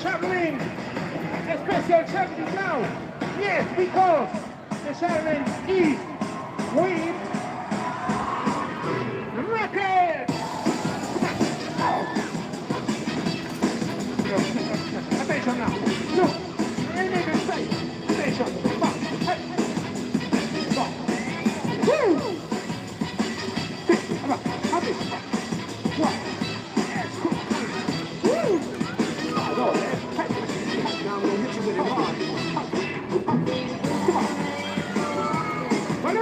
traveling special champion now. Yes, because the challenge is with record. Attention now. Look, any mistake. Attention. Back. Hey. Back. Woo! Happy. One. Yes. Woo! Go. Hey. Now I'm gonna hit you with it hard. Come on. Run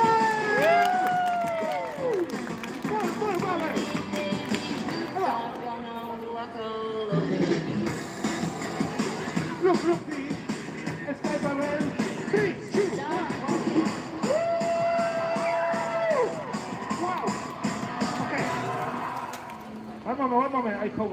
Look, please. Escape around. 3, 2, 1. Wow. Okay. One moment. I call.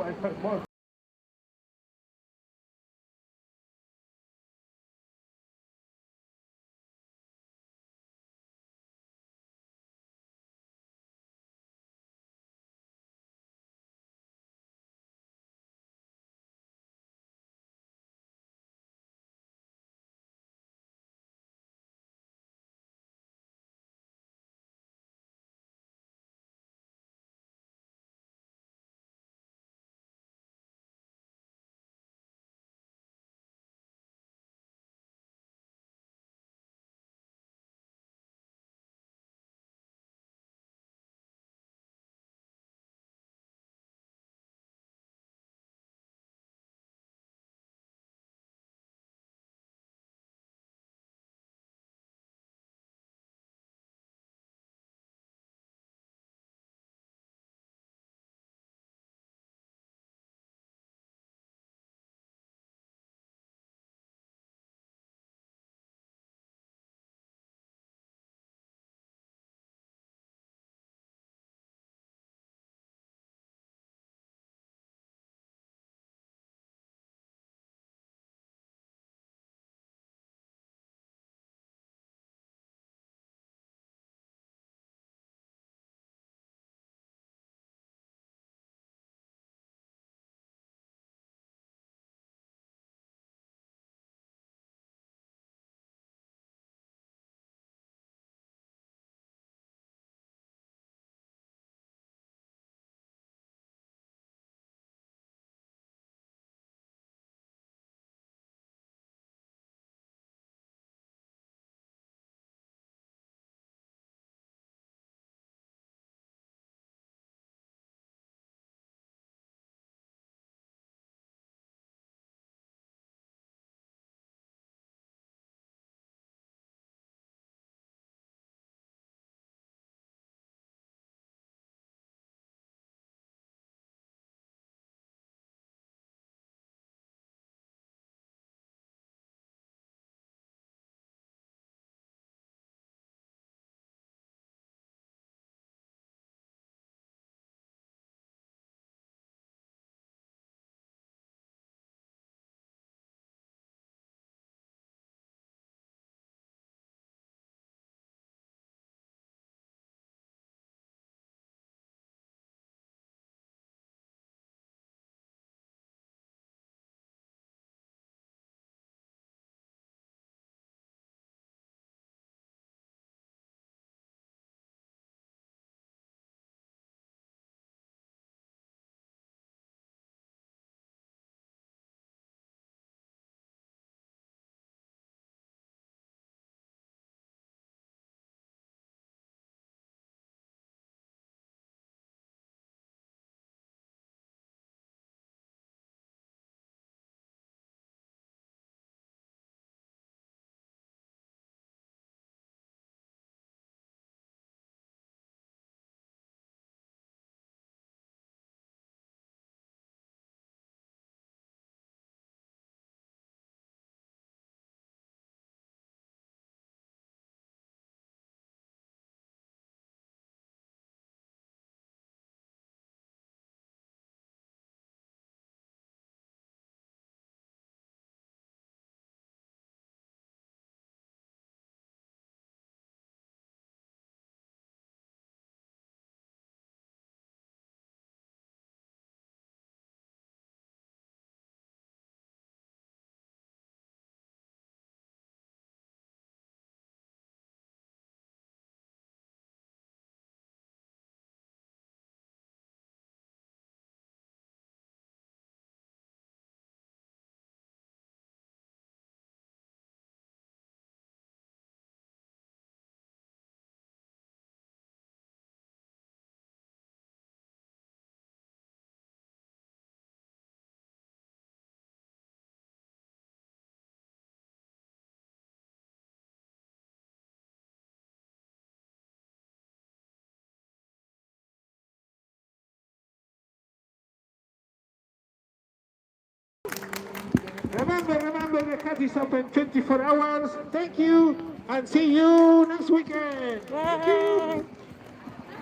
Remember, the cat is open 24 hours. Thank you, and see you next weekend. Thank you.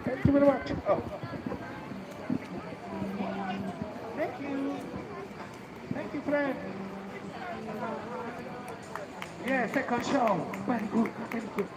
Thank you very much. Oh. Thank you. Thank you, friend. Yeah, second show. Very good. Thank you.